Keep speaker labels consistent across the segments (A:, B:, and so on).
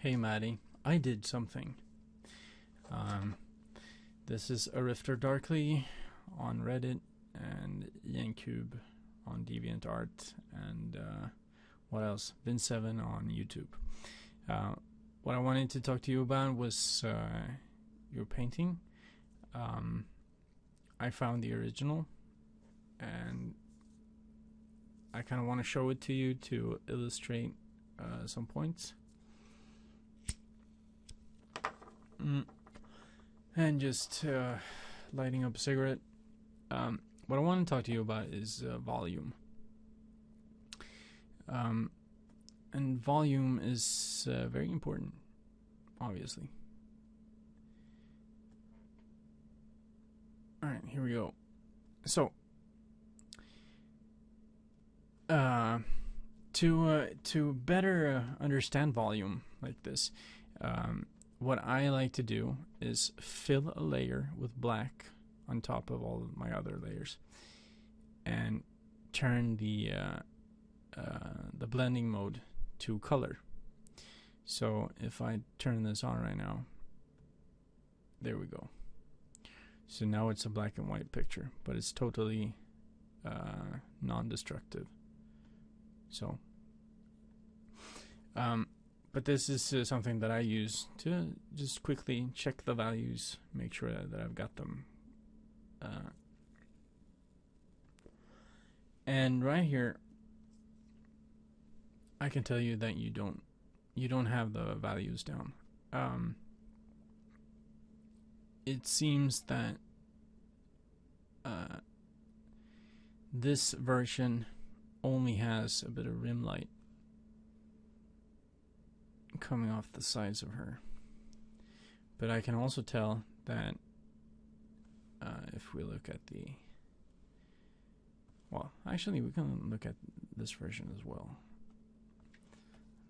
A: Hey Maddie, I did something. Um, this is a Rifter Darkly on Reddit and Yankube on DeviantArt and what else? Vin7 on YouTube. What I wanted to talk to you about was your painting. I found the original and I kind of want to show it to you to illustrate some points. And just lighting up a cigarette. What I want to talk to you about is volume. And volume is very important, obviously. Alright, here we go. So, to better understand volume like this, what I like to do is fill a layer with black on top of all of my other layers and turn the blending mode to color. So if I turn this on right now, there we go. So now it's a black and white picture, but it's totally non-destructive. So but this is something that I use to just quickly check the values, make sure that I've got them. And right here, I can tell you that you don't have the values down. It seems that this version only has a bit of rim light coming off the sides of her, but I can also tell that if we look at the, well, actually we can look at this version as well.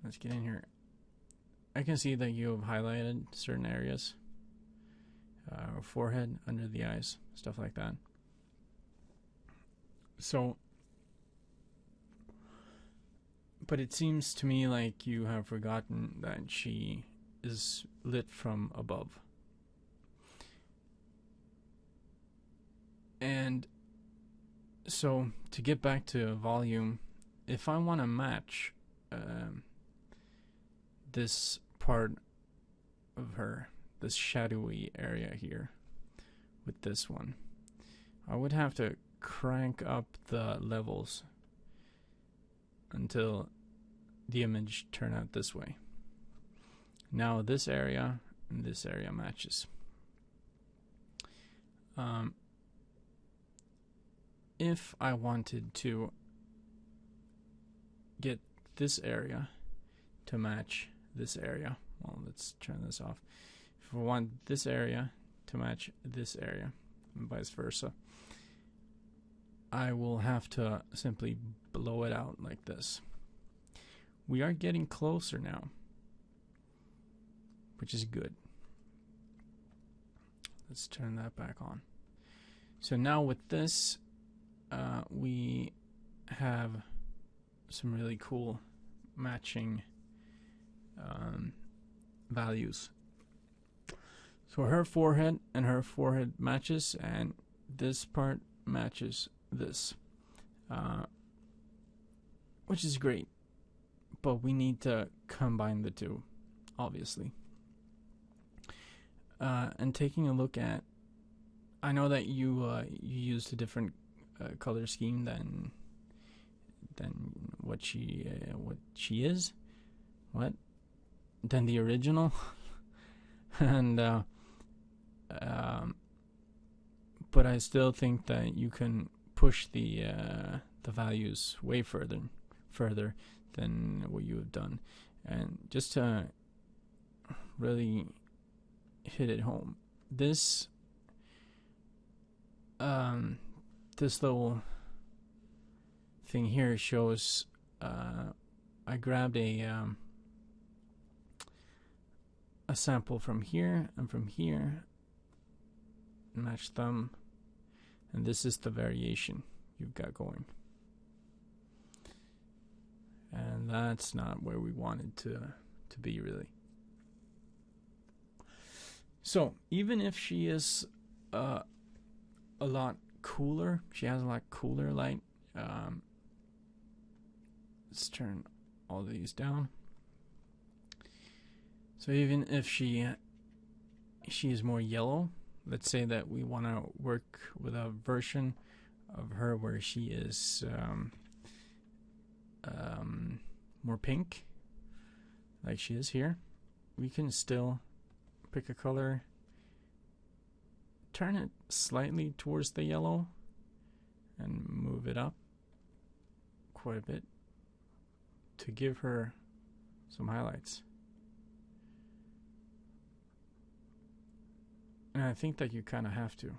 A: Let's get in here. I can see that you have highlighted certain areas, forehead, under the eyes, stuff like that. So, but it seems to me like you have forgotten that she is lit from above. And so, to get back to volume, if I want to match this part of her, this shadowy area here, with this one, I would have to crank up the levels until the image turned out this way. Now this area and this area matches. If I wanted to get this area to match this area, well, let's turn this off. If I want this area to match this area, and vice versa, I will have to simply blow it out like this. We are getting closer now, which is good. Let's turn that back on. So now with this, we have some really cool matching values. So her forehead and her forehead matches, and this part matches this, which is great. But we need to combine the two, obviously. And taking a look at, I know that you used a different color scheme than what she is, than the original, and but I still think that you can push the values way further than what you have done, and just to really hit it home, this little thing here shows I grabbed a sample from here and from here, matched them, and this is the variation you've got going. And that's not where we wanted to be, really. So even if she is a lot cooler, she has a lot cooler light. Let's turn all these down. So even if she is more yellow, let's say that we want to work with a version of her where she is more pink, like she is here, we can still pick a color, turn it slightly towards the yellow, and move it up quite a bit to give her some highlights. And I think that you kind of have to.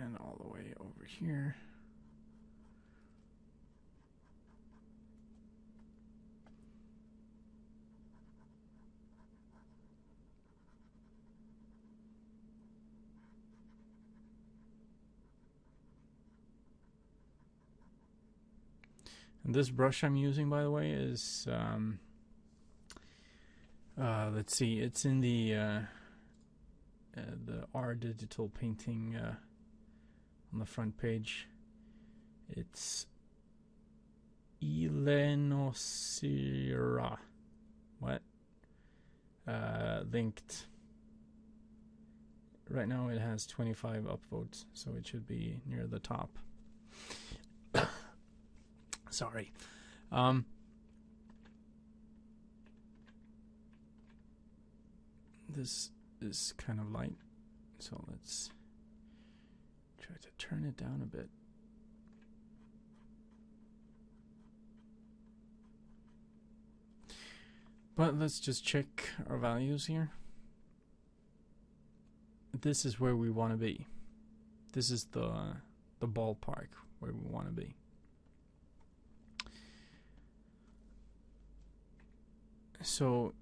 A: And all the way over here. And this brush I'm using, by the way, is let's see, it's in the R digital painting on the front page. It's Elenosira. What? Linked. Right now it has 25 upvotes, so it should be near the top. Sorry. This is kind of light, so let's try to turn it down a bit. But let's just check our values here. This is where we want to be. This is the ballpark where we want to be. So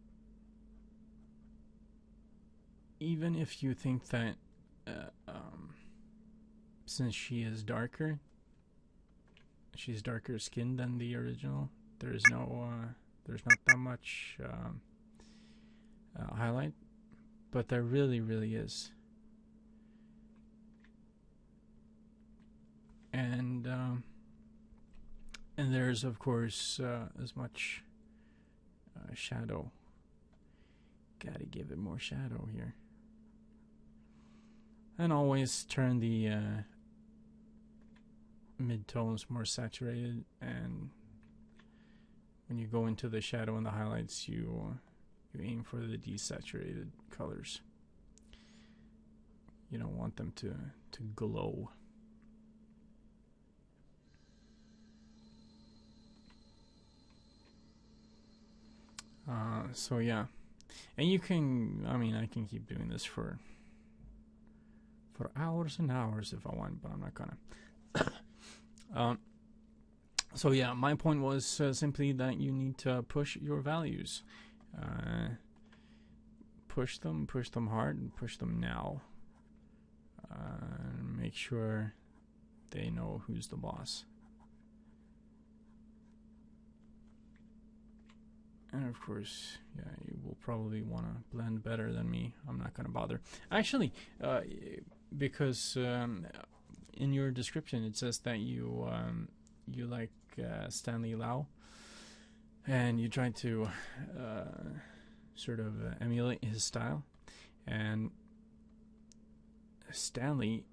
A: even if you think that since she's darker skinned than the original, there's not that much highlight, but there really is. And there's of course as much shadow. Gotta give it more shadow here. And always turn the mid-tones more saturated, and when you go into the shadow and the highlights, you aim for the desaturated colors. You don't want them to glow. So yeah, and you can, I mean, I can keep doing this for hours and hours if I want, but I'm not gonna. So yeah, my point was simply that you need to push your values. Push them hard, and push them now. Make sure they know who's the boss. And of course, yeah, you will probably want to blend better than me. I'm not going to bother. Actually, because in your description it says that you like Stanley Lau, and you try to sort of emulate his style. And Stanley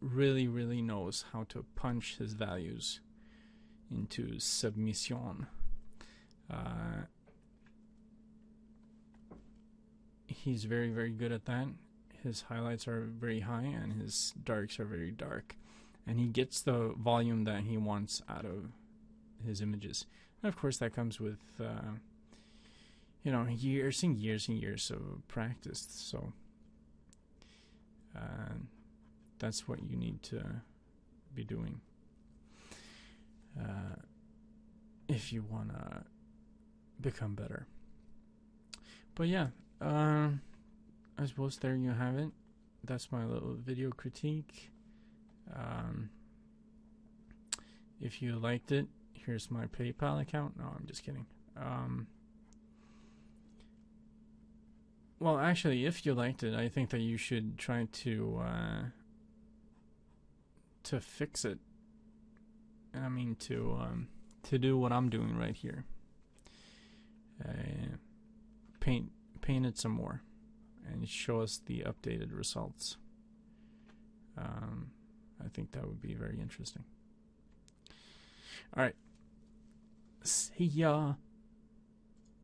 A: really knows how to punch his values into submission. He's very good at that. His highlights are very high and his darks are very dark, and he gets the volume that he wants out of his images. And of course that comes with years and years of practice. So that's what you need to be doing if you want to become better. But yeah, I suppose there you have it. That's my little video critique. if you liked it, here's my PayPal account. No, I'm just kidding. Well, actually, if you liked it, I think that you should try to fix it. I mean, to do what I'm doing right here. Paint it some more, and show us the updated results. I think that would be very interesting. All right. See ya.